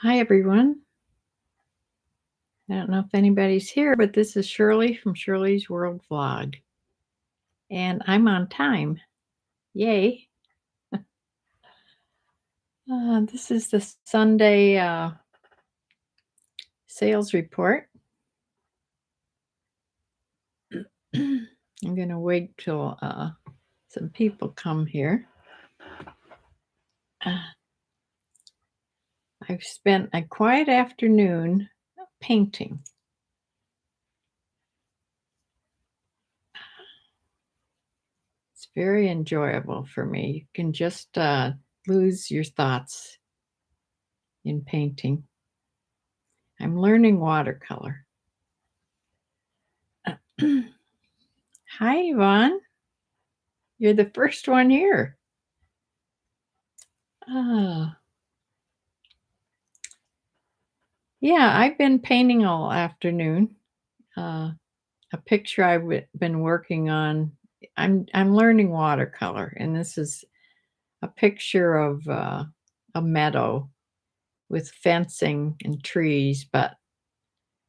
Hi, everyone. I don't know if anybody's here, but this is Shirley from Shirley's World Vlog. And I'm on time. Yay. This is the Sunday sales report. I'm going to wait till some people come here. I've spent a quiet afternoon painting. It's very enjoyable for me. You can just lose your thoughts in painting. I'm learning watercolor. Hi, Yvonne. You're the first one here. Yeah, I've been painting all afternoon. A picture I've been working on. I'm learning watercolor, and this is a picture of a meadow with fencing and trees, but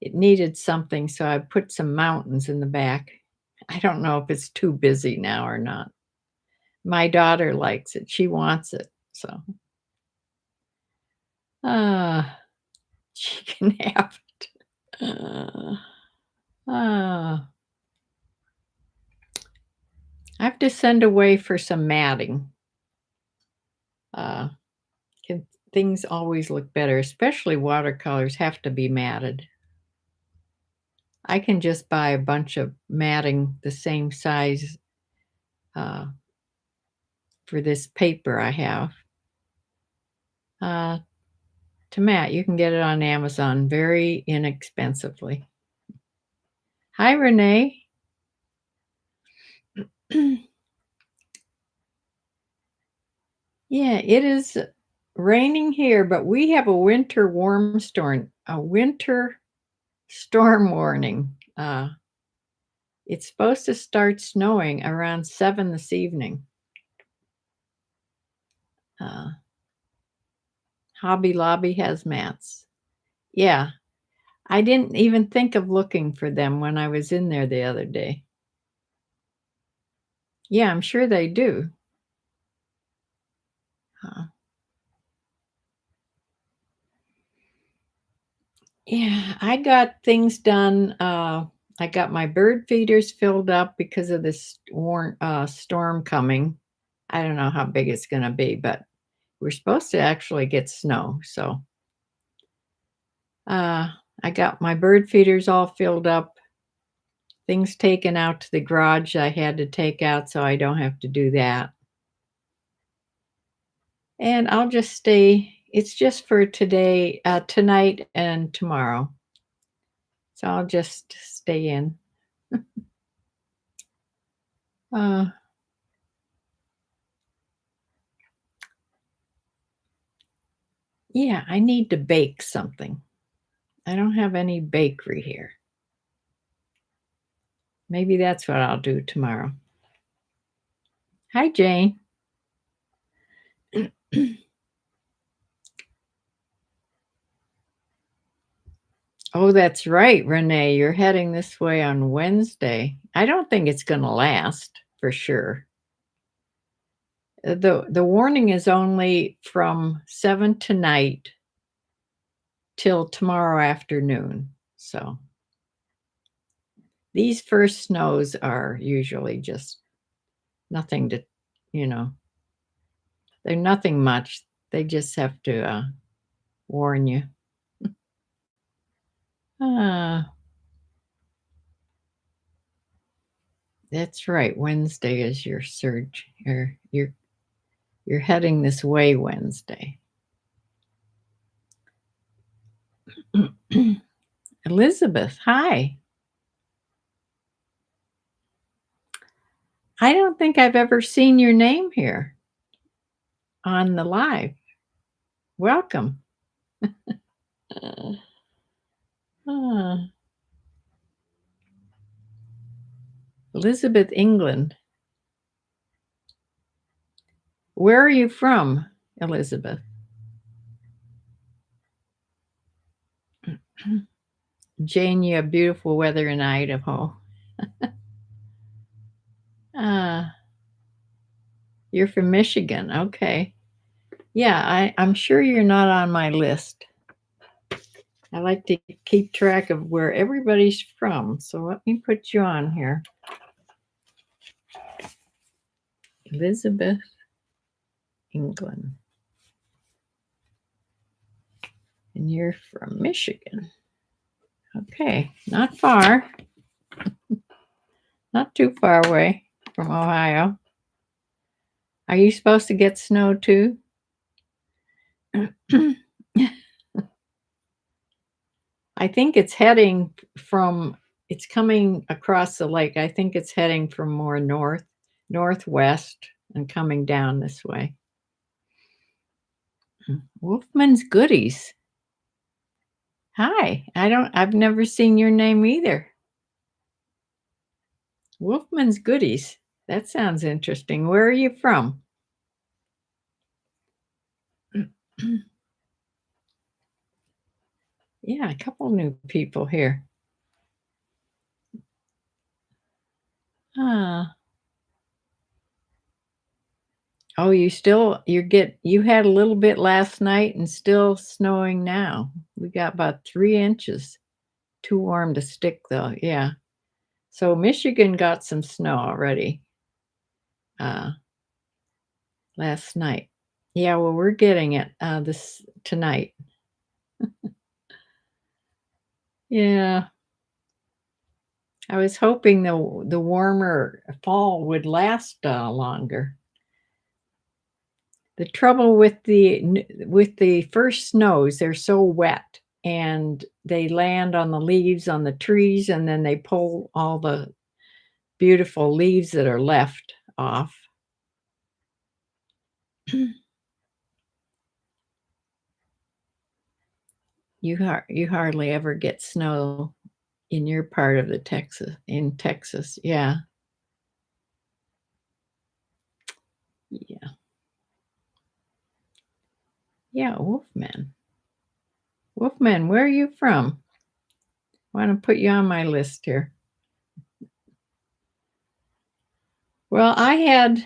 it needed something, so I put some mountains in the back. I don't know if it's too busy now or not. My daughter likes it. She wants it, so she can have it. I have to send away for some matting. Things always look better, especially watercolors have to be matted. I can just buy a bunch of matting the same size for this paper I have. To mat, you can get it on Amazon very inexpensively. Hi, Renee. Yeah, it is raining here, but we have a winter storm warning. It's supposed to start snowing around 7 this evening. Hobby Lobby has mats. Yeah, I didn't even think of looking for them when I was in there the other day. Yeah, I'm sure they do. Yeah, I got things done. I got my bird feeders filled up because of this storm coming. I don't know how big it's going to be, but we're supposed to actually get snow. So I got my bird feeders all filled up. Things taken out to the garage I had to take out, so I don't have to do that. And I'll just stay. It's just for today, tonight, and tomorrow. So I'll just stay in. Yeah, I need to bake something. I don't have any bakery here. Maybe that's what I'll do tomorrow. Hi, Jane. Oh, that's right, Renee. You're heading this way on Wednesday. I don't think it's going to last for sure. The warning is only from 7 tonight till tomorrow afternoon. So these first snows are usually just nothing to, they're nothing much. They just have to warn you. That's right. Wednesday is your surge. You're heading this way Wednesday. Elizabeth, hi. I don't think I've ever seen your name here on the live. Welcome. Elizabeth, England. Where are you from, Elizabeth? Jane, you have beautiful weather in Idaho. Uh, you're from Michigan. Okay. Yeah, I'm sure you're not on my list. I like to keep track of where everybody's from. So let me put you on here. Elizabeth, England. And you're from Michigan. Okay, not far. Not too far away from Ohio. Are you supposed to get snow too? I think it's heading from, it's coming across the lake. I think it's heading from more northwest and coming down this way. Wolfman's Goodies. Hi. I've never seen your name either. Wolfman's Goodies. That sounds interesting. Where are you from? Yeah, a couple new people here. Ah. Oh, you had a little bit last night and still snowing now. We got about 3 inches. Too warm to stick though. Yeah. So Michigan got some snow already last night. Yeah, well, we're getting it this tonight. Yeah. I was hoping the warmer fall would last longer. The trouble with the first snows, they're so wet and they land on the leaves on the trees and then they pull all the beautiful leaves that are left off. You hardly ever get snow in your part of in Texas. Yeah. Yeah. Yeah, Wolfman. Wolfman, where are you from? I want to put you on my list here. Well, I had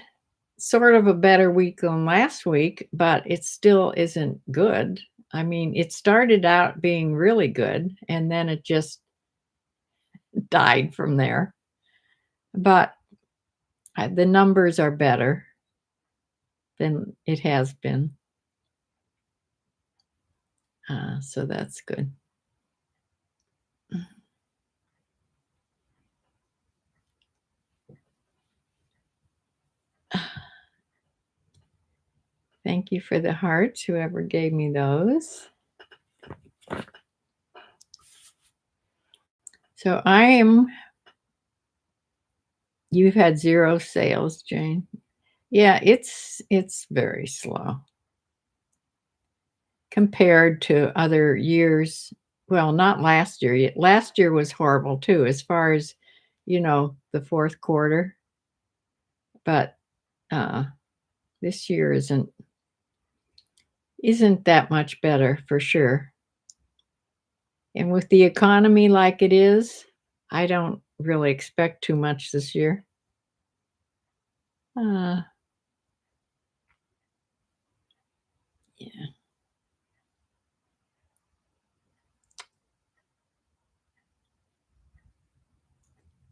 sort of a better week than last week, but it still isn't good. I mean, it started out being really good and then it just died from there. But the numbers are better than it has been. So that's good. Thank you for the hearts, whoever gave me those. So you've had 0 sales, Jane. Yeah, it's very slow compared to other years. Well, not last year. Last year was horrible too, as far as, the fourth quarter. But this year isn't that much better for sure. And with the economy like it is, I don't really expect too much this year. Yeah.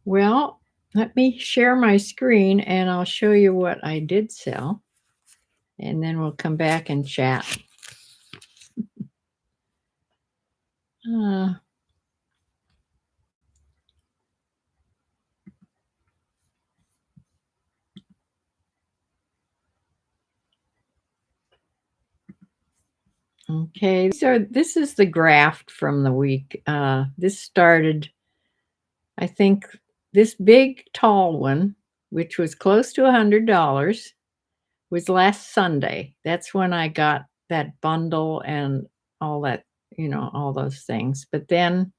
Well, let me share my screen and I'll show you what I did sell. And then we'll come back and chat. Uh, okay, this is the graft from the week. This started, I think, this big tall one, which was close to $100, was last Sunday. That's when I got that bundle and all that, all those things. But then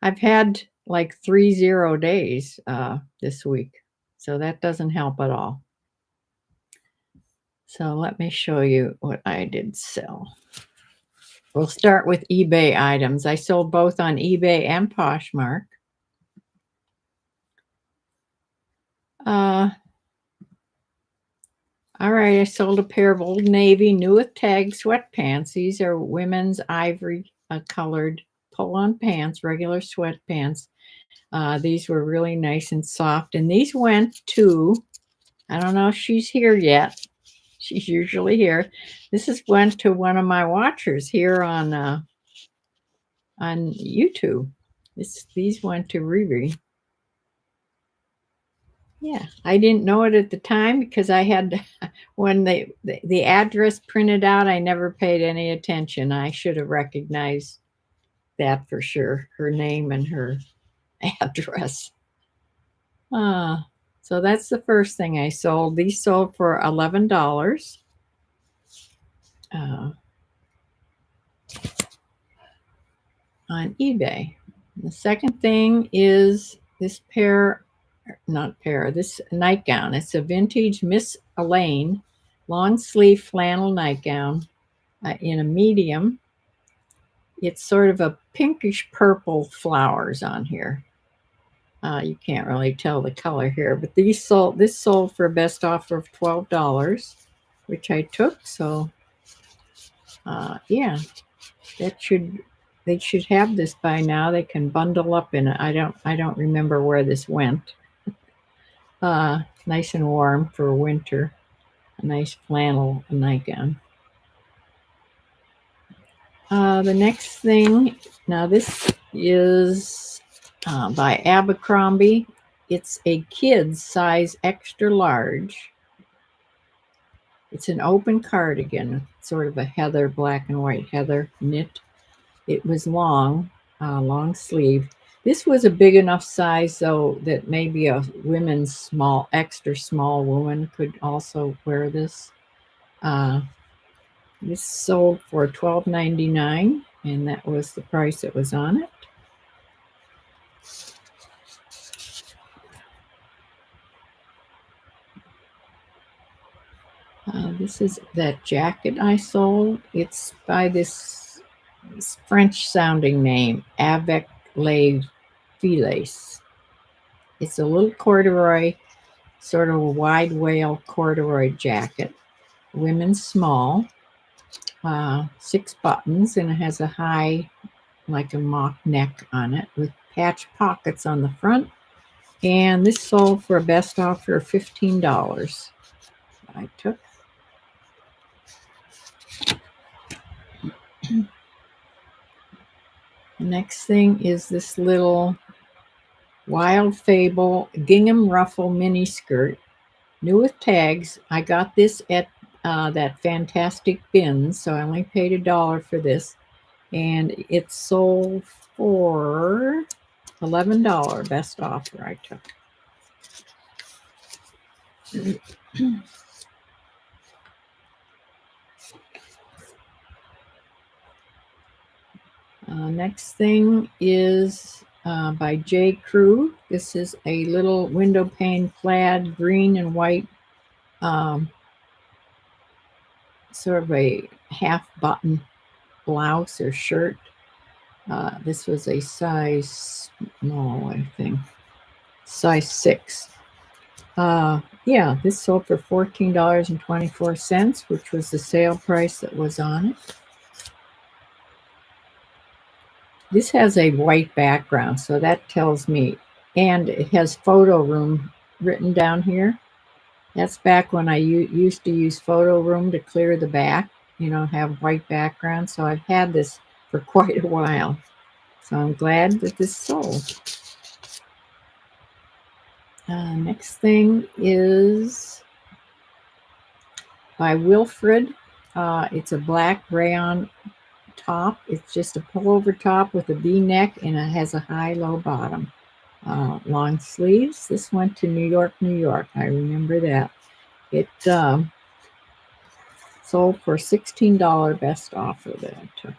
I've had like 3 0 days this week. So that doesn't help at all. So let me show you what I did sell. We'll start with eBay items. I sold both on eBay and Poshmark. All right, I sold a pair of Old Navy new with tag sweatpants. These are women's ivory colored pull-on pants, regular sweatpants. These were really nice and soft. And these went to, I don't know if she's here yet. She's usually here. Went to one of my watchers here on YouTube. These went to Riri. Yeah, I didn't know it at the time because I had, when the address printed out, I never paid any attention. I should have recognized that for sure, her name and her address. So that's the first thing I sold. These sold for $11 on eBay. The second thing is this this nightgown. It's a vintage Miss Elaine long sleeve flannel nightgown in a medium. It's sort of a pinkish purple flowers on here. You can't really tell the color here, but this sold for a best offer of $12, which I took. So yeah, they should have this by now. They can bundle up in it. I don't remember where this went. Nice and warm for winter. A nice flannel nightgown. The next thing, now this is by Abercrombie. It's a kid's size extra large. It's an open cardigan, sort of a heather, black and white heather knit. It was long sleeve. This was a big enough size, though, that maybe a women's extra small woman could also wear this. This sold for $12.99, and that was the price that was on it. This is that jacket I sold. It's by this French-sounding name, Avec les Filets. It's a little corduroy, sort of a wide wale corduroy jacket. Women's small, 6 buttons, and it has a high, like a mock neck on it with patch pockets on the front. And this sold for a best offer of $15. I took. The next thing is this little Wild Fable gingham ruffle mini skirt, new with tags. I got this at that Fantastic Bins, so I only paid $1 for this, and it sold for $11. Best offer I took. Next thing is by J. Crew. This is a little window pane plaid, green and white, sort of a half button blouse or shirt. This was a size small, I think, size 6. Yeah, this sold for $14.24, which was the sale price that was on it. This has a white background, so that tells me, and it has photo room written down here. That's back when I used to use photo room to clear the back, have white background. So I've had this for quite a while. So I'm glad that this sold. Next thing is by Wilfred. It's a black rayon top. It's just a pullover top with a V-neck, and it has a high-low bottom. Long sleeves. This went to New York, New York. I remember that. It sold for $16 best offer that I took.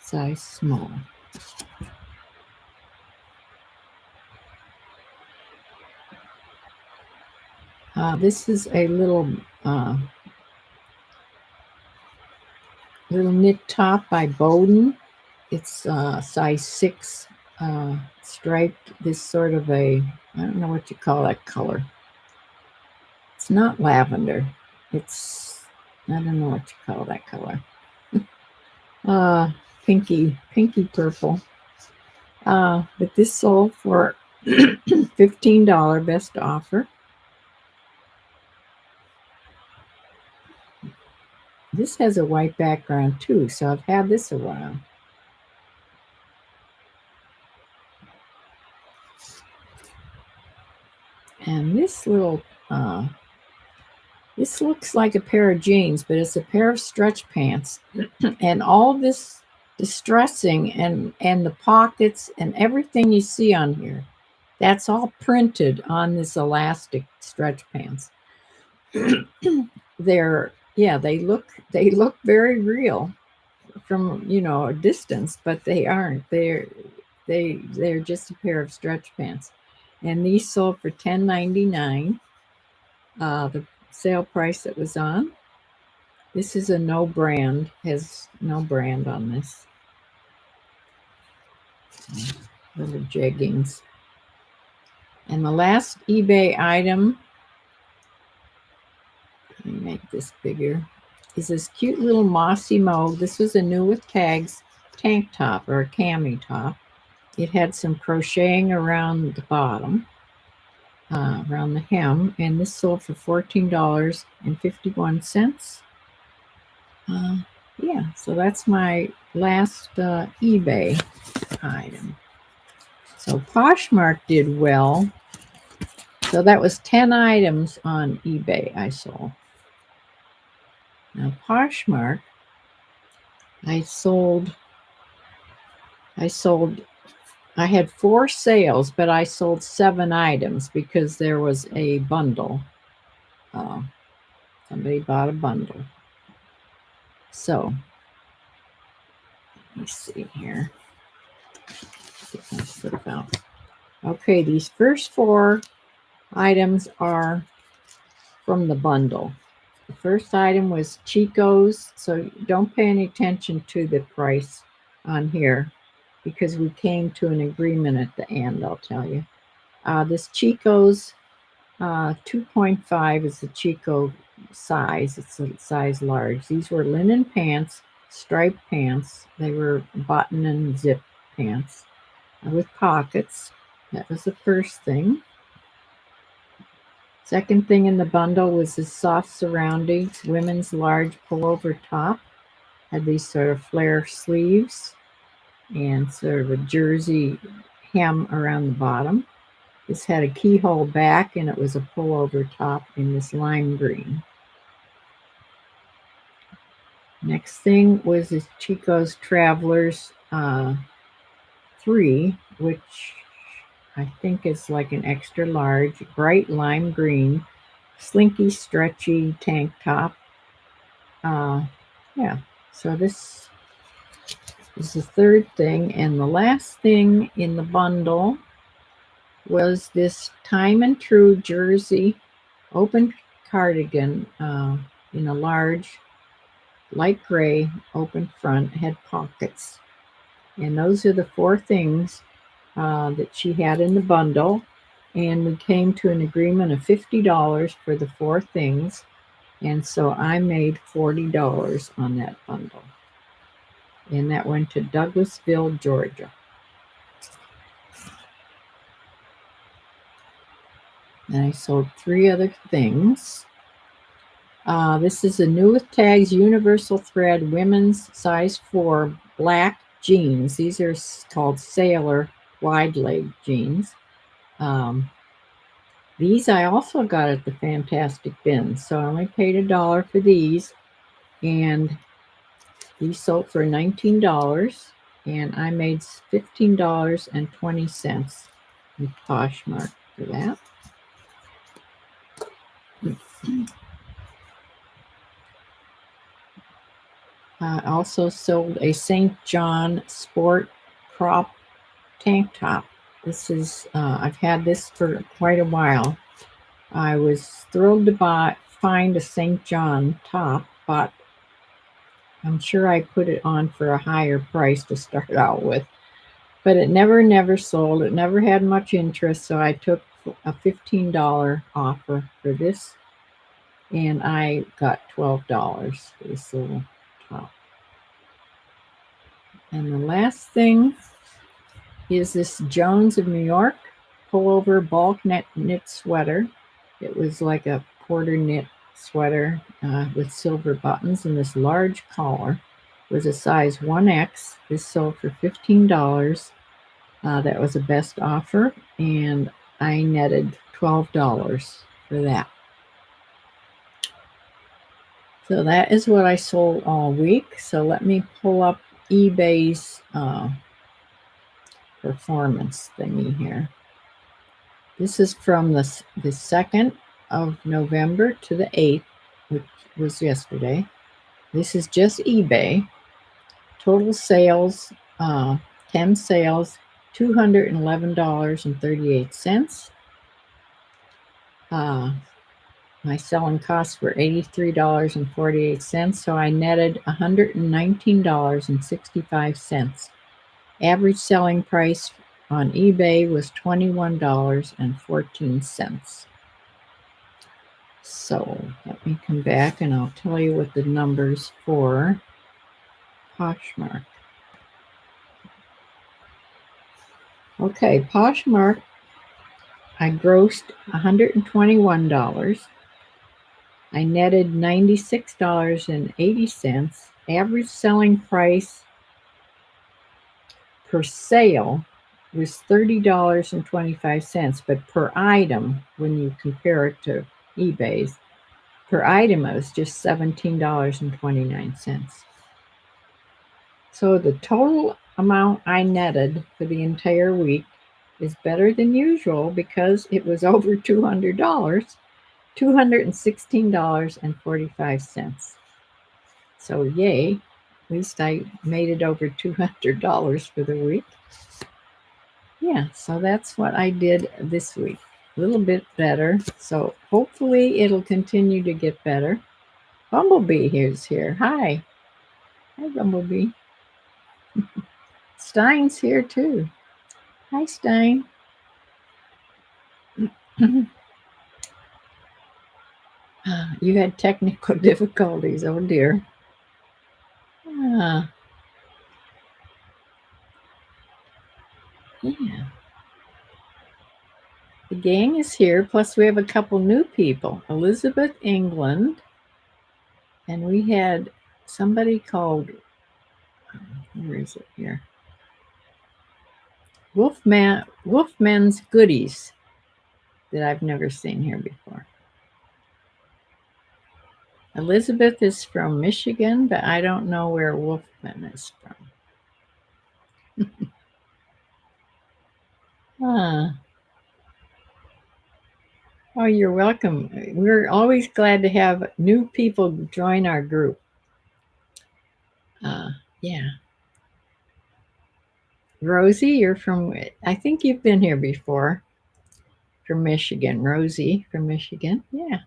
Size small. This is a little little knit top by Bowden. It's size 6, striped. This sort of a, I don't know what you call that color. It's not lavender. It's, I don't know what you call that color. Pinky purple. But this sold for $15 best offer. This has a white background too, so I've had this a while. And this little, this looks like a pair of jeans, but it's a pair of stretch pants. And all this distressing and the pockets and everything you see on here, that's all printed on this elastic stretch pants. They look very real from a distance, but they aren't. They're just a pair of stretch pants, and these sold for $10.99. The sale price that was on. This is a no brand. Has no brand on this. Little jeggings. And the last eBay item, let me make this bigger, is this cute little mossy mauve. This was a new with tags tank top or a cami top. It had some crocheting around the bottom, around the hem, and this sold for $14.51. Yeah, so that's my last eBay item. So Poshmark did well. So that was 10 items on eBay I sold. Now Poshmark, I had 4 sales, but I sold 7 items because there was a bundle. Somebody bought a bundle. So let me see here. Get my stuff out. Okay, these first 4 items are from the bundle. The first item was Chico's, so don't pay any attention to the price on here because we came to an agreement at the end, I'll tell you. This Chico's 2.5 is the Chico size. It's a size large. These were linen pants, striped pants. They were button and zip pants with pockets. That was the first thing. Second thing in the bundle was this soft surrounding women's large pullover top. Had these sort of flare sleeves and sort of a jersey hem around the bottom. This had a keyhole back and it was a pullover top in this lime green. Next thing was this Chico's Travelers 3, which I think is like an extra large, bright lime green, slinky, stretchy tank top. Yeah, so this is the third thing. And the last thing in the bundle was this Time and True jersey open cardigan in a large light gray open front, had pockets. And those are the 4 things that she had in the bundle. And we came to an agreement of $50 for the 4 things. And so I made $40 on that bundle. And that went to Douglasville, Georgia. And I sold 3 other things. This is a new with tags universal thread women's size 4 black jeans. These are called sailor wide leg jeans. These I also got at the Fantastic Bin, so I only paid $1 for these, and these sold for $19, and I made $15.20 with Poshmark for that. I also sold a St. John Sport crop tank top. This is, I've had this for quite a while. I was thrilled to find a St. John top, but I'm sure I put it on for a higher price to start out with, but it never sold. It never had much interest, so I took a $15 offer for this, and I got $12 for this little top. And the last thing is this Jones of New York pullover bulk knit sweater. It was like a quarter knit sweater with silver buttons and this large collar. It was a size 1X. This sold for $15. That was a best offer, and I netted $12 for that. So that is what I sold all week. So let me pull up eBay's performance thingy here. This is from the 2nd of November to the 8th, which was yesterday. This is just eBay. Total sales, 10 sales, $211.38. My selling costs were $83.48, so I netted $119.65. Average selling price on eBay was $21.14. So let me come back and I'll tell you what the numbers for Poshmark. Okay, Poshmark, I grossed $121. I netted $96.80. Average selling price per sale was $30.25, but per item, when you compare it to eBay's, per item it was just $17.29. So the total amount I netted for the entire week is better than usual because it was over $200, $216.45. So yay, at least I made it over $200 for the week. Yeah, so that's what I did this week. A little bit better. So hopefully it'll continue to get better. Bumblebee is here. Hi. Hi, Bumblebee. Stein's here too. Hi, Stein. You had technical difficulties. Oh dear. Yeah. The gang is here. Plus, we have a couple new people. Elizabeth England, and we had somebody called. Where is it here? Wolfman's Goodies that I've never seen here before. Elizabeth is from Michigan, but I don't know where Wolfman is from. Ah. Oh, you're welcome. We're always glad to have new people join our group. Yeah. Rosie, you're from, I think you've been here before. From Michigan. Rosie from Michigan. Yeah.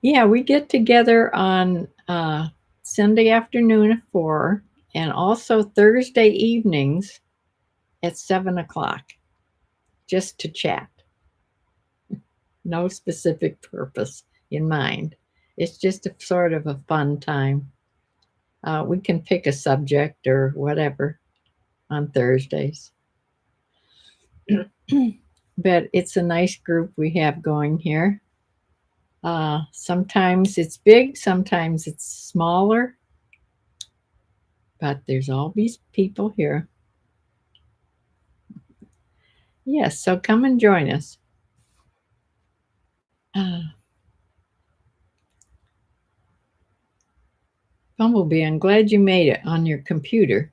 Yeah, we get together on Sunday afternoon at 4 and also Thursday evenings at 7 o'clock just to chat. No specific purpose in mind. It's just a sort of a fun time. We can pick a subject or whatever on Thursdays. But it's a nice group we have going here. Sometimes it's big, sometimes it's smaller, but there's always people here. Yes, so come and join us. Bumblebee, I'm glad you made it on your computer.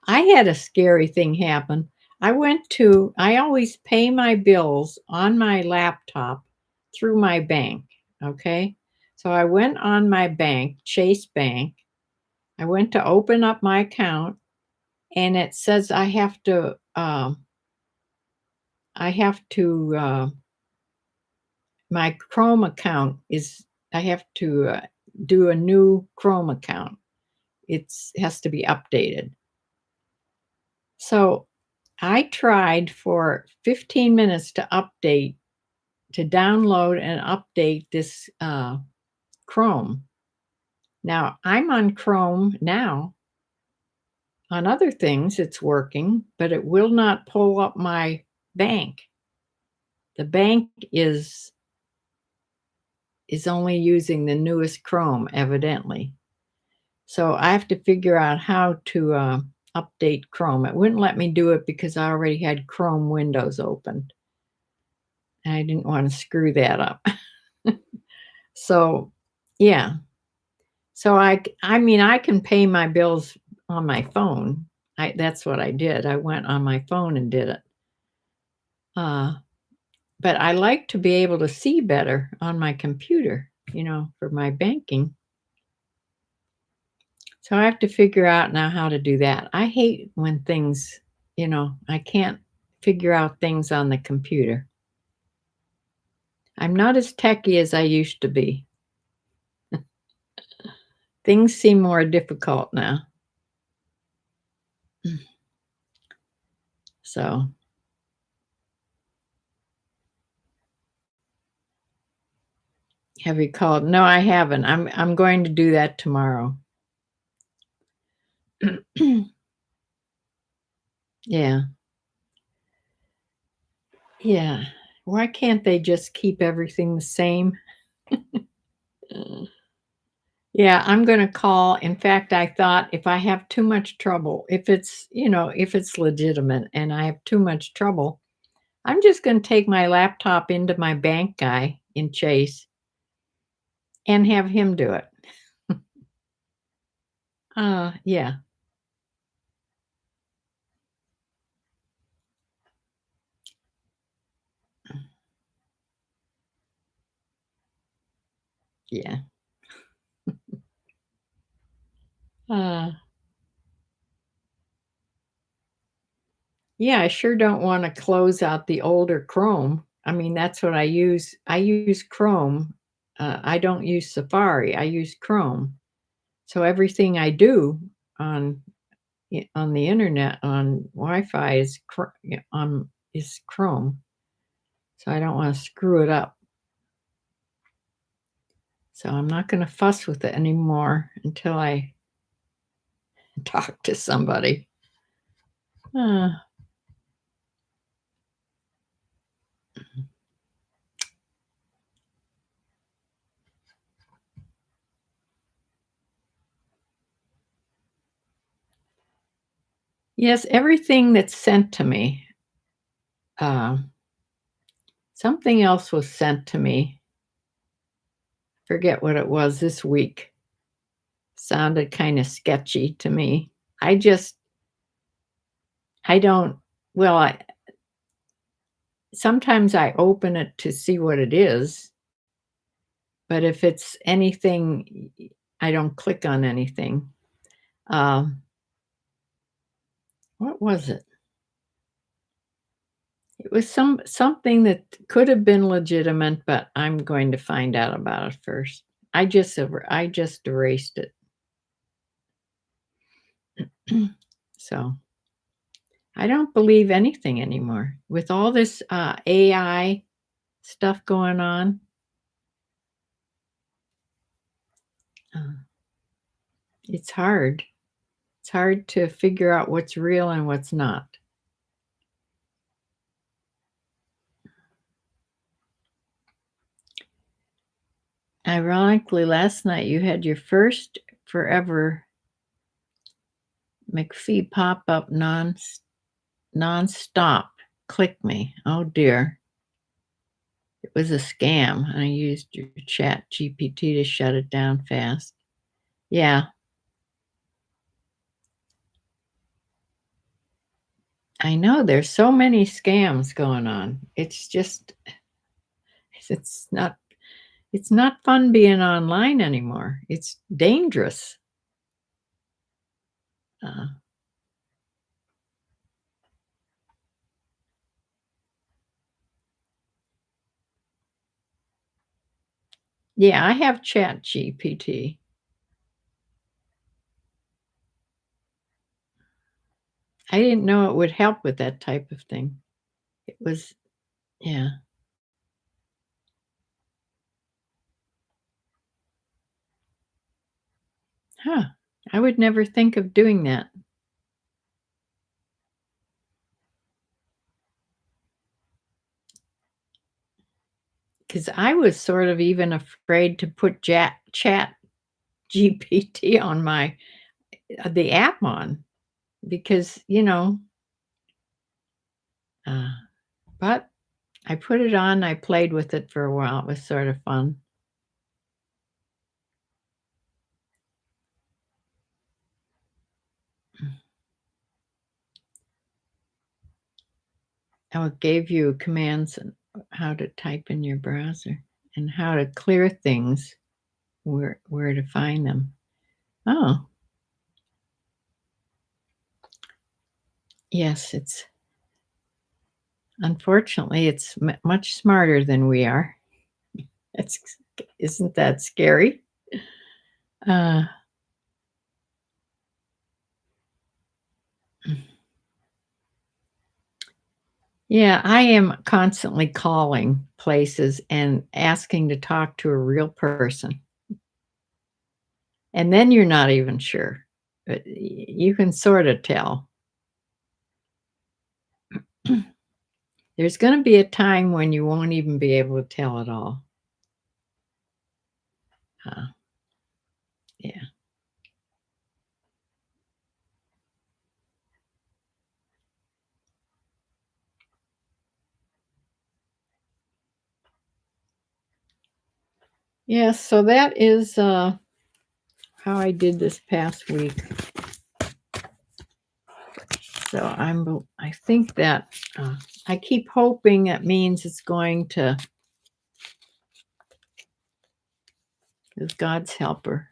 I had a scary thing happen. I always pay my bills on my laptop through my bank. Okay. So I went on my bank, Chase Bank. I went to open up my account and it says I have to my Chrome account is I have to, do a new Chrome account. It has to be updated. So, I tried for 15 minutes to download and update this, Chrome. Now, I'm on Chrome now. On other things, it's working, but it will not pull up my bank. The bank is only using the newest Chrome, evidently. So I have to figure out how to update Chrome. It wouldn't let me do it because I already had Chrome windows opened. And I didn't want to screw that up. So, yeah. So I mean, I can pay my bills on my phone. That's what I did. I went on my phone and did it. But I like to be able to see better on my computer, for my banking. So I have to figure out now how to do that. I hate when things, I can't figure out things on the computer. I'm not as techy as I used to be. Things seem more difficult now. So, have you called? No, I haven't. I'm going to do that tomorrow. Yeah. Yeah. Why can't they just keep everything the same? Yeah, I'm gonna call. In fact, I thought if I have too much trouble, if it's legitimate and I have too much trouble, I'm just gonna take my laptop into my bank guy in Chase and have him do it. Yeah. Yeah. Uh, yeah, I sure don't wanna close out the older Chrome. I mean, that's what I use. I use Chrome. I don't use Safari, I use Chrome. So everything I do on on the internet on Wi-Fi is Chrome. So I don't want to screw it up. So I'm not going to fuss with it anymore until I talk to somebody. Uh, yes, everything that's sent to me. Uh, Something else was sent to me. Forget what it was this week. Sounded kind of sketchy to me. I just, I don't, well, sometimes I open it to see what it is. But if it's anything, I don't click on anything. Um, what was it? It was something that could have been legitimate, but I'm going to find out about it first. I just erased it. So I don't believe anything anymore with all this AI stuff going on. Uh, it's hard. It's hard to figure out what's real and what's not. Ironically, last night you had your first forever McPhee pop-up nonstop. Click me. Oh dear. It was a scam. I used your chat GPT to shut it down fast. Yeah, I know there's so many scams going on. It's not it's not fun being online anymore. It's dangerous. Uh, Yeah, I have Chat GPT. I didn't know it would help with that type of thing. It was yeah. Huh. I would never think of doing that. 'Cause I was sort of even afraid to put Chat GPT on my the app on because, uh, but I put it on, I played with it for a while, it was sort of fun. Oh, it gave you commands on how to type in your browser and how to clear things, where to find them. Oh, yes, it's unfortunately, it's much smarter than we are. It's isn't that scary? Uh, yeah, I am constantly calling places and asking to talk to a real person, and then you're not even sure, but you can sorta tell. There's gonna be a time when you won't even be able to tell at all. Uh, yeah. Yeah, so that is, how I did this past week. So I think that, I keep hoping that means it's going to with God's helper,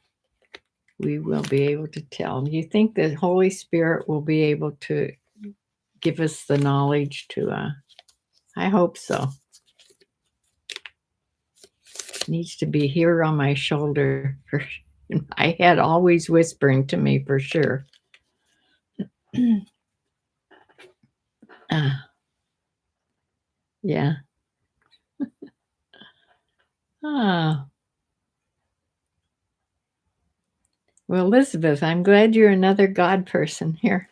we will be able to tell. Do you think the Holy Spirit will be able to give us the knowledge to, I hope so. Needs to be here on my shoulder for in my head, always whispering to me for sure. Uh, yeah. Ah, well, Elizabeth, I'm glad you're another God person here.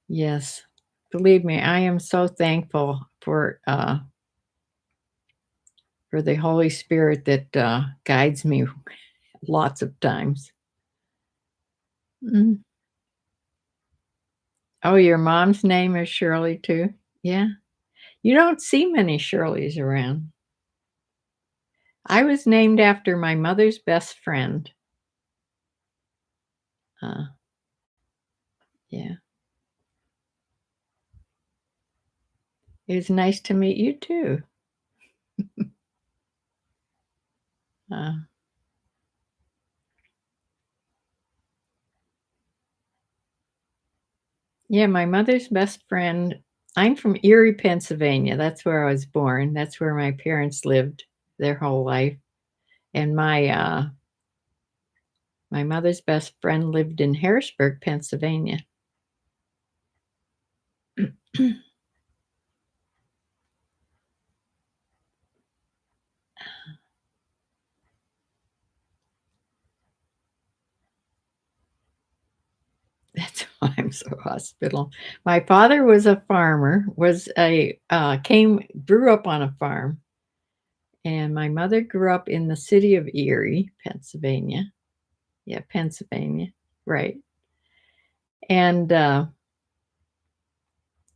Yes. Believe me, I am so thankful for the Holy Spirit that, guides me lots of times. Mm. Oh, your mom's name is Shirley too? Yeah. You don't see many Shirleys around. I was named after my mother's best friend. Uh, yeah. It was nice to meet you too. Uh, yeah, my mother's best friend I'm from Erie, Pennsylvania. That's where I was born. That's where my parents lived their whole life. And my mother's best friend lived in Harrisburg, Pennsylvania. That's why I'm so hospital. My father was a farmer, was a grew up on a farm, and my mother grew up in the city of Erie, Pennsylvania. Yeah, Pennsylvania, right. And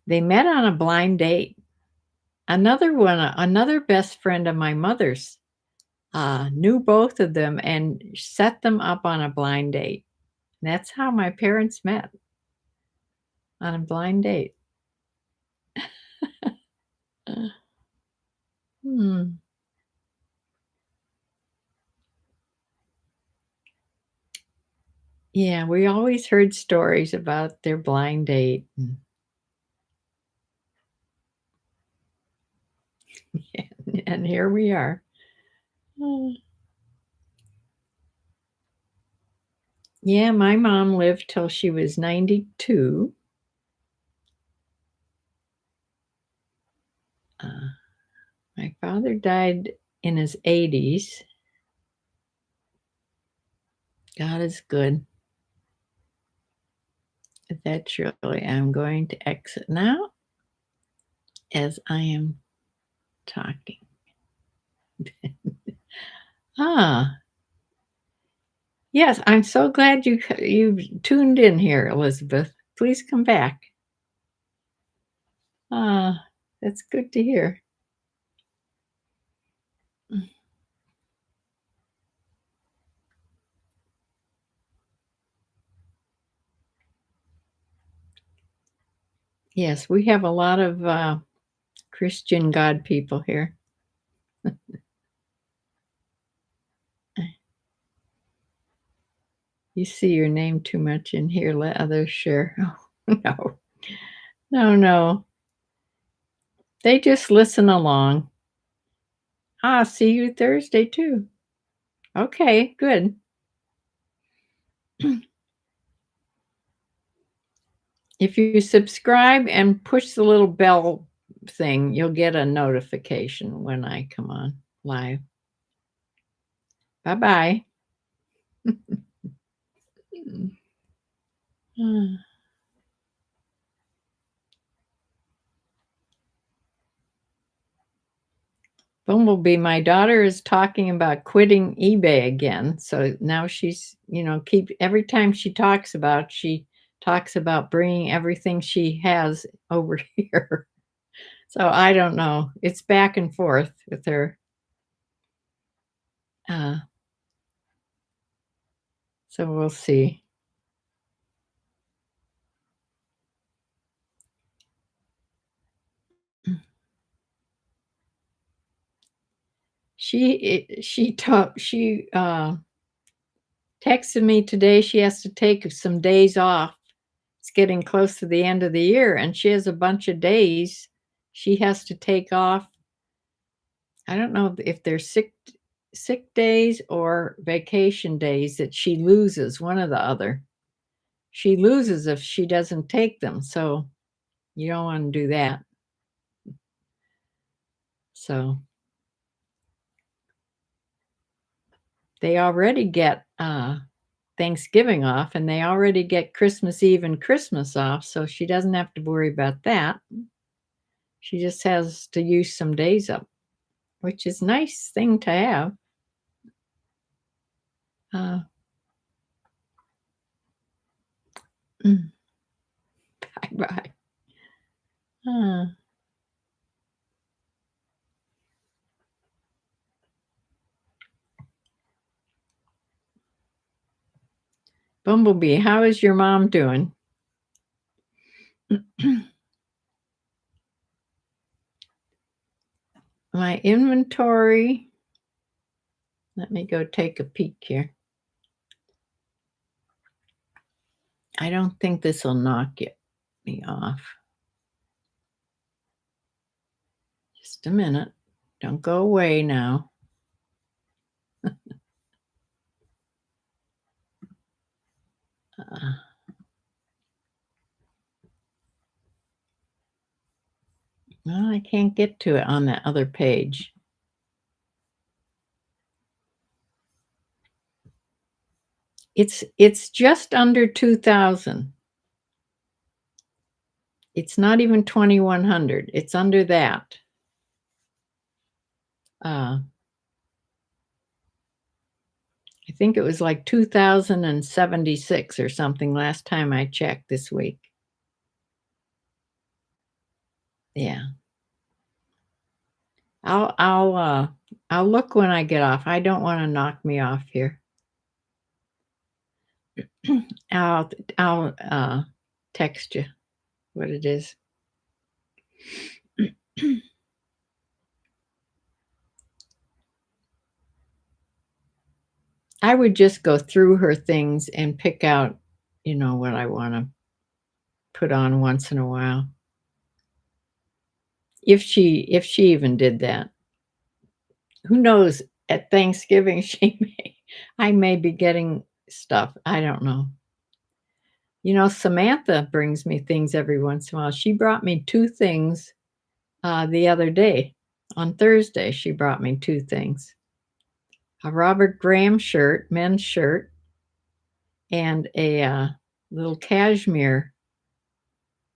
they met on a blind date. Another best friend of my mother's knew both of them and set them up on a blind date. That's how my parents met on a blind date. Hmm. Yeah, we always heard stories about their blind date. And here we are. Oh. Yeah, my mom lived till she was 92. Uh, my father died in his 80s. God is good. But that surely I'm going to exit now as I am talking. Ah, yes, I'm so glad you've tuned in here, Elizabeth. Please come back. Ah, that's good to hear. Yes, we have a lot of Christian God people here. You see your name too much in here. Let others share. Oh, no, no, no. They just listen along. Ah, see you Thursday too. Okay, good. If you subscribe and push the little bell thing, you'll get a notification when I come on live. Bye-bye. Bumblebee, my daughter is talking about quitting eBay again. So now she's, keep every time she talks about bringing everything she has over here. So I don't know. It's back and forth with her. Uh, so we'll see. She texted me today. She has to take some days off. It's getting close to the end of the year, and she has a bunch of days she has to take off. I don't know if they're sick days or vacation days that she loses, one or the other. She loses if she doesn't take them, so you don't want to do that. So they already get Thanksgiving off, and they already get Christmas Eve and Christmas off, so she doesn't have to worry about that. She just has to use some days up, which is a nice thing to have. Uh, Bye-bye. Bumblebee, how is your mom doing? My inventory, let me go take a peek here. I don't think this will knock me off. Just a minute. Don't go away now. Well, I can't get to it on that other page. It's just under 2,000. It's not even 2,100. It's under that. I think it was like 2,076 or something last time I checked this week. Yeah. I'll look when I get off. I don't want to knock me off here. I'll text you what it is. I would just go through her things and pick out, what I want to put on once in a while. If she even did that. Who knows? At Thanksgiving, I may be getting stuff. I don't know. Samantha brings me things every once in a while. She brought me two things the other day. On Thursday, she brought me two things: a Robert Graham shirt, men's shirt, and a little cashmere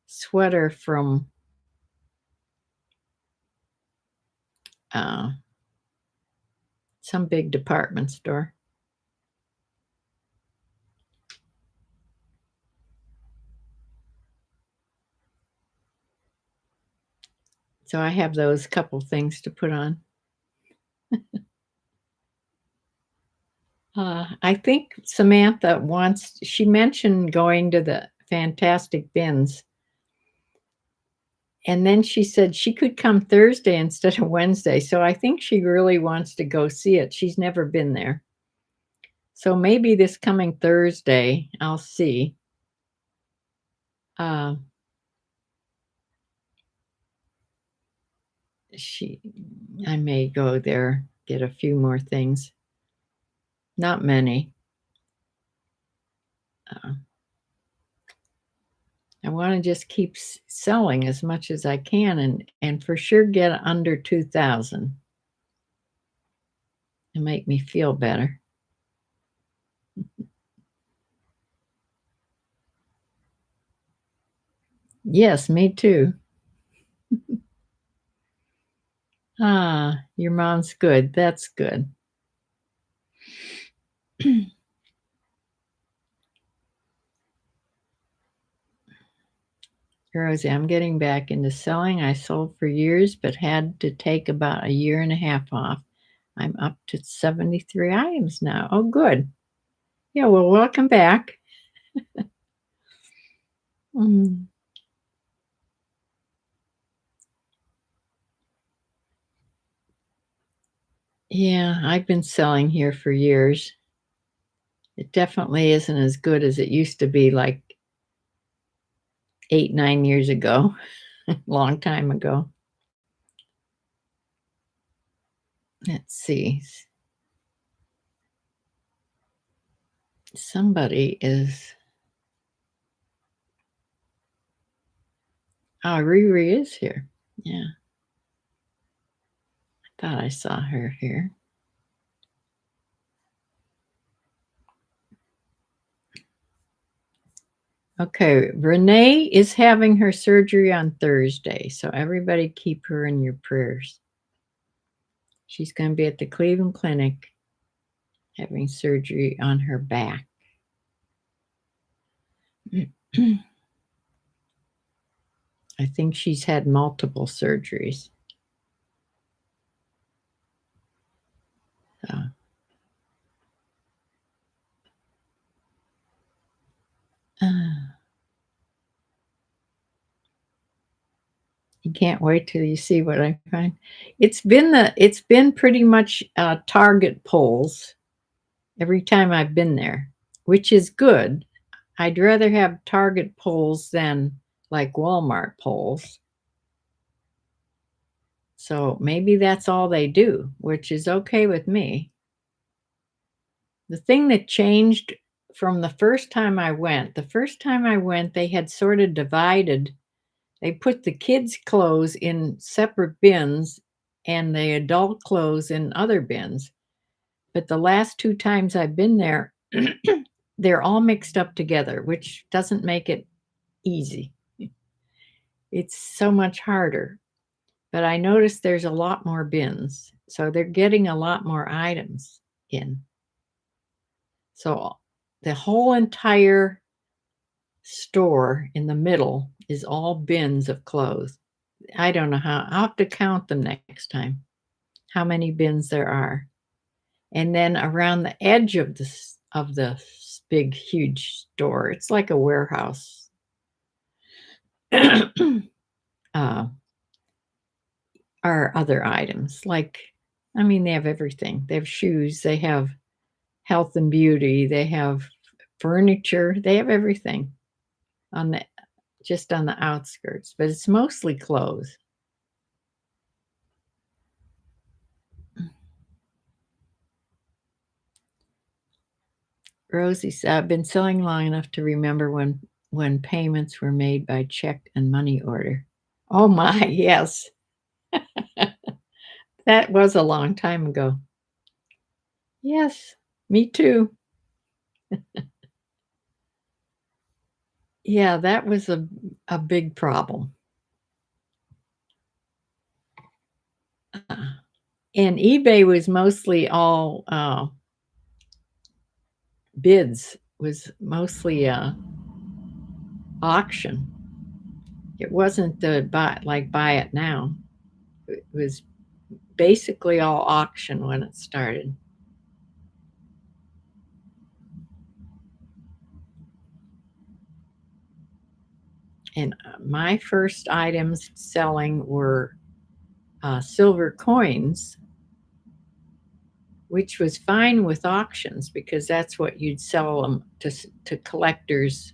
sweater from uh, some big department store. So I have those couple things to put on. I think Samantha she mentioned going to the Fantastic Bins. And then she said she could come Thursday instead of Wednesday. So I think she really wants to go see it. She's never been there. So maybe this coming Thursday, I'll see. Uh, I may go there, get a few more things. Not many. I want to just keep selling as much as I can and for sure get under 2,000 and make me feel better. Yes, me too. Your mom's good. That's good. Rosie, I'm getting back into selling. I sold for years, but had to take about a year and a half off. I'm up to 73 items now. Oh, good. Yeah, well, welcome back. Mm. Yeah, I've been selling here for years. It definitely isn't as good as it used to be like 8, 9 years ago, long time ago. Let's see. Somebody is. Oh, Riri is here. Yeah. I thought I saw her here. Okay, Renee is having her surgery on Thursday, so everybody keep her in your prayers. She's going to be at the Cleveland Clinic having surgery on her back. I think she's had multiple surgeries. So. You can't wait till you see what I find. It's been pretty much Target polls every time I've been there, which is good. I'd rather have Target polls than like Walmart polls. So maybe that's all they do, which is okay with me. The thing that changed from the first time I went, they had sort of divided. They put the kids' clothes in separate bins and the adult clothes in other bins. But the last two times I've been there, they're all mixed up together, which doesn't make it easy. It's so much harder. But I noticed there's a lot more bins. So they're getting a lot more items in. So the whole entire store in the middle is all bins of clothes. I don't know how. I'll have to count them next time, how many bins there are. And then around the edge of the big, huge store, it's like a warehouse. Are other items like, they have everything. They have shoes. They have health and beauty. They have furniture. They have everything on the just on the outskirts, but it's mostly clothes. Rosie said, I've been selling long enough to remember when payments were made by check and money order. Oh my, yes. That was a long time ago. Yes, me too. Yeah, that was a big problem. And eBay was mostly all bids, was mostly auction. It wasn't the buy it now. It was basically all auction when it started. And my first items selling were silver coins, which was fine with auctions because that's what you'd sell them to collectors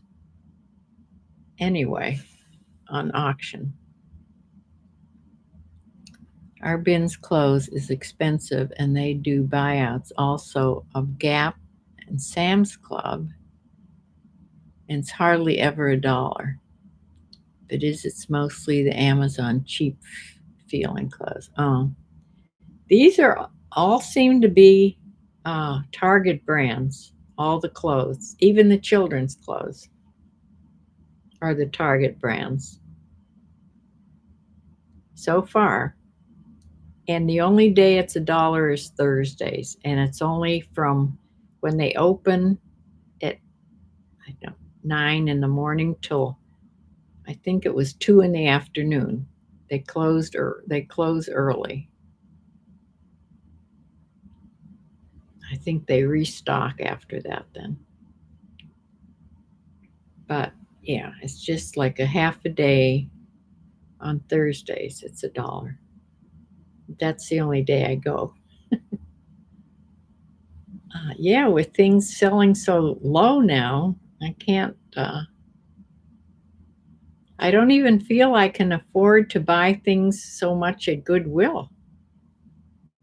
anyway on auction. Our bins clothes is expensive and they do buyouts also of Gap and Sam's Club, and it's hardly ever $1. It's mostly the Amazon cheap feeling clothes. Oh, these are all seem to be Target brands. All the clothes, even the children's clothes, are the Target brands so far. And the only day it's $1 is Thursdays, and it's only from when they open at I don't know, 9 in the morning till I think it was 2 in the afternoon. They close early. I think they restock after that then. But yeah, it's just like a half a day on Thursdays. It's $1. That's the only day I go. Yeah, with things selling so low now, I can't. I don't even feel I can afford to buy things so much at Goodwill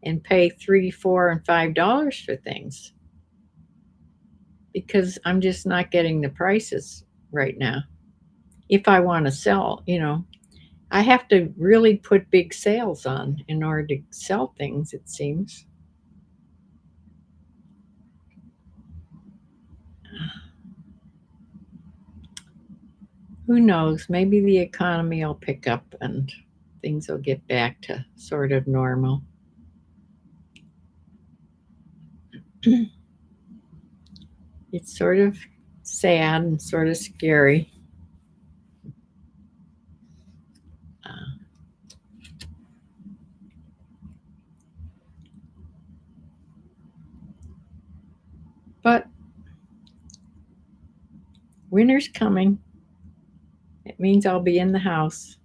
and pay $3, $4, and $5 for things because I'm just not getting the prices right now. If I want to sell, I have to really put big sales on in order to sell things, it seems. Who knows? Maybe the economy will pick up and things will get back to sort of normal. It's sort of sad and sort of scary. Uh, but winter's coming. It means I'll be in the house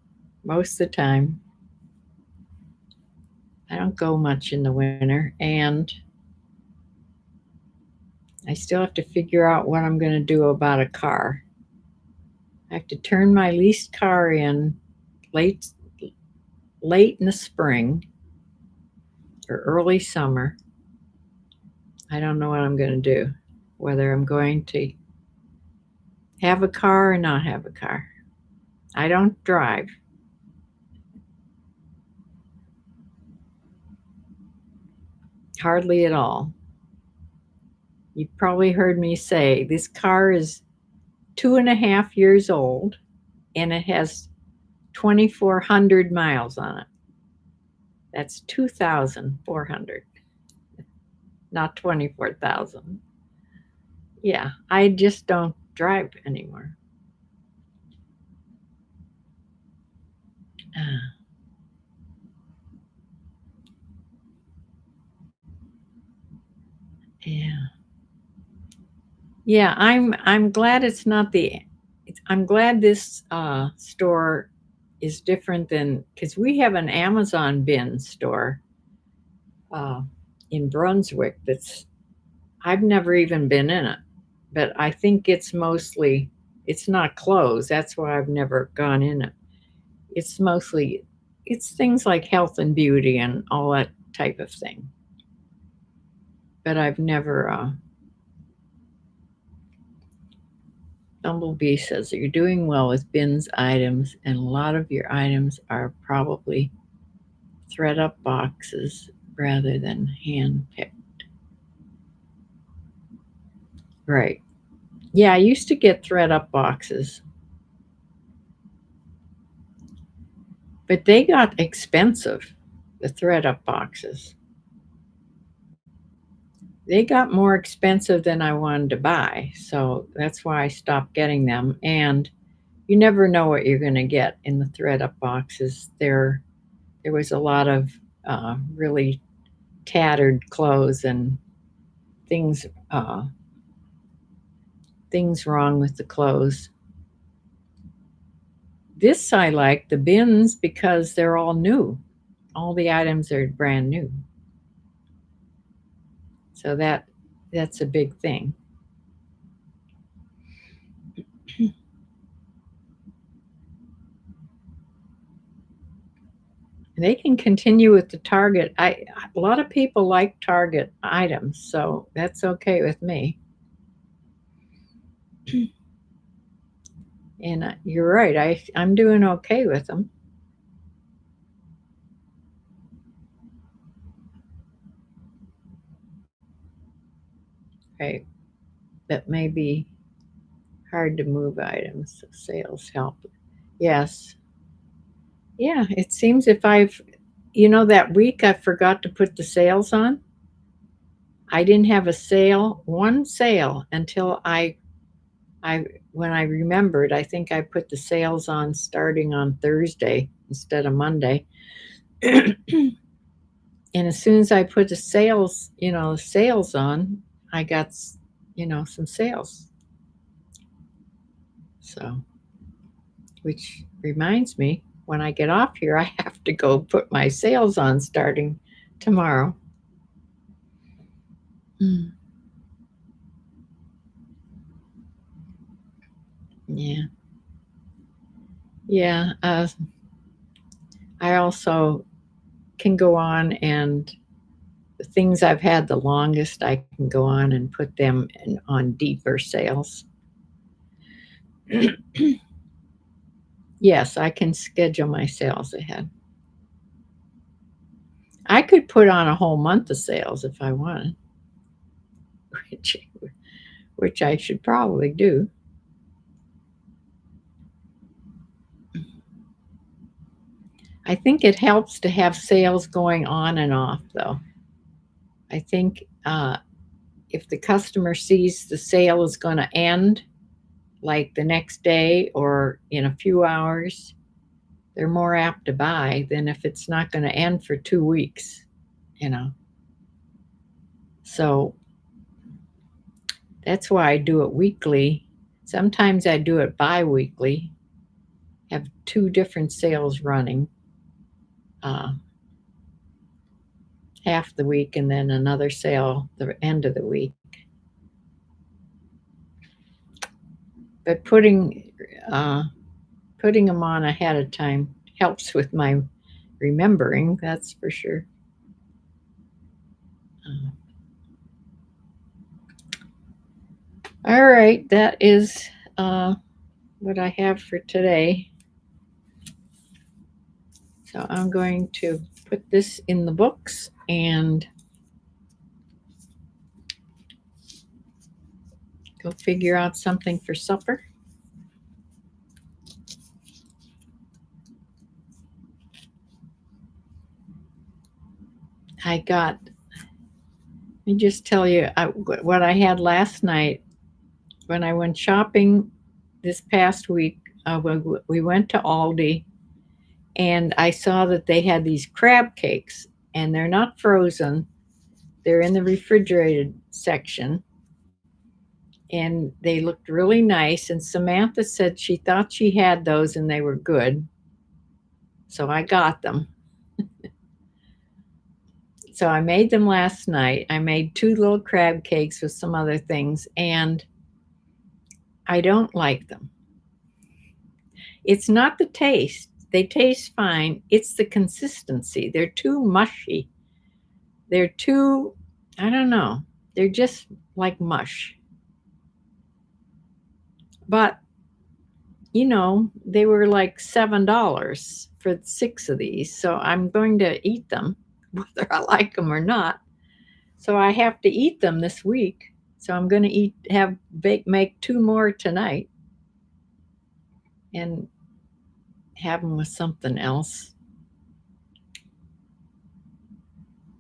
most of the time. I don't go much in the winter, and I still have to figure out what I'm going to do about a car. I have to turn my leased car in late late in the spring or early summer. I don't know what I'm going to do, whether I'm going to have a car or not have a car. I don't drive. Hardly at all. You've probably heard me say this car is 2.5 years old and it has 2,400 miles on it. That's 2,400, not 24,000. Yeah, I just don't drive anymore. Uh, yeah. Yeah, I'm glad it's not I'm glad this store is different than because we have an Amazon bin store uh, in Brunswick that's I've never even been in it, but I think it's not clothes. That's why I've never gone in it. It's mostly it's things like health and beauty and all that type of thing. But I've never Bumblebee says that you're doing well with bins items, and a lot of your items are probably thread up boxes rather than hand picked. Right. Yeah, I used to get thread up boxes, but they got expensive, the thread up boxes. They got more expensive than I wanted to buy, so that's why I stopped getting them. And you never know what you're going to get in the thread up boxes. There was a lot of really tattered clothes and things uh, things wrong with the clothes. This I like the bins because they're all new. All the items are brand new. So that's a big thing. They can continue with the Target. A lot of people like Target items, so that's okay with me. And you're right. I'm doing okay with them. Right. That may be hard to move items. So sales help. Yes. Yeah. It seems if that week I forgot to put the sales on. I didn't have one sale until I when I remembered, I think I put the sales on starting on Thursday instead of Monday. And as soon as I put the sales on, I got, some sales. So, which reminds me, when I get off here, I have to go put my sales on starting tomorrow. Mm, yeah. Yeah. I also can go on and the things I've had the longest, I can go on and put them on deeper sales. Yes, I can schedule my sales ahead. I could put on a whole month of sales if I wanted, which, which I should probably do. I think it helps to have sales going on and off, though. I think if the customer sees the sale is going to end, like the next day or in a few hours, they're more apt to buy than if it's not going to end for 2 weeks, you know. So that's why I do it weekly. Sometimes I do it bi weekly, have two different sales running, uh, half the week and then another sale the end of the week. But uh, putting them on ahead of time helps with my remembering, that's for sure. Uh, all right, that is what I have for today. So I'm going to put this in the books and go figure out something for supper. Let me just tell you what I had last night when I went shopping this past week. We went to Aldi and I saw that they had these crab cakes and they're not frozen. They're in the refrigerated section and they looked really nice. And Samantha said she thought she had those and they were good. So I got them. So I made them last night. I made 2 little crab cakes with some other things, and I don't like them. It's not the taste. They taste fine. It's the consistency. They're too mushy. They're too, I don't know. They're just like mush. But, they were like $7 for 6 of these. So I'm going to eat them, whether I like them or not. So I have to eat them this week. So I'm going to make 2 more tonight and have them with something else.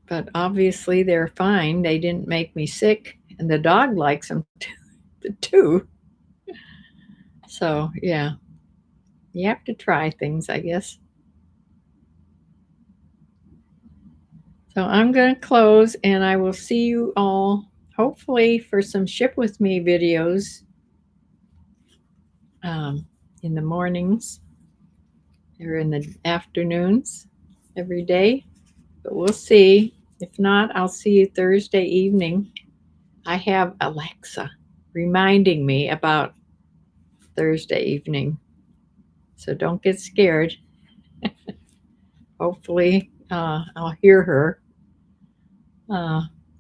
But obviously they're fine. They didn't make me sick, and the dog likes them too. So, yeah, you have to try things, I guess. So I'm going to close, and I will see you all hopefully for some Ship With Me videos in the mornings or in the afternoons every day. But we'll see. If not, I'll see you Thursday evening. I have Alexa reminding me about Thursday evening. So don't get scared. Hopefully, I'll hear her.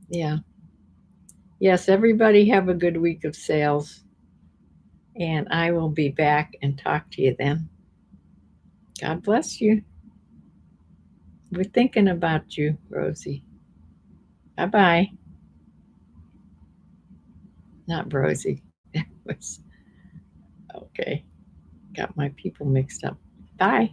Yeah. Yes, everybody have a good week of sales. And I will be back and talk to you then. God bless you. We're thinking about you, Rosie. Bye bye. Not Rosie. That was okay. Got my people mixed up. Bye.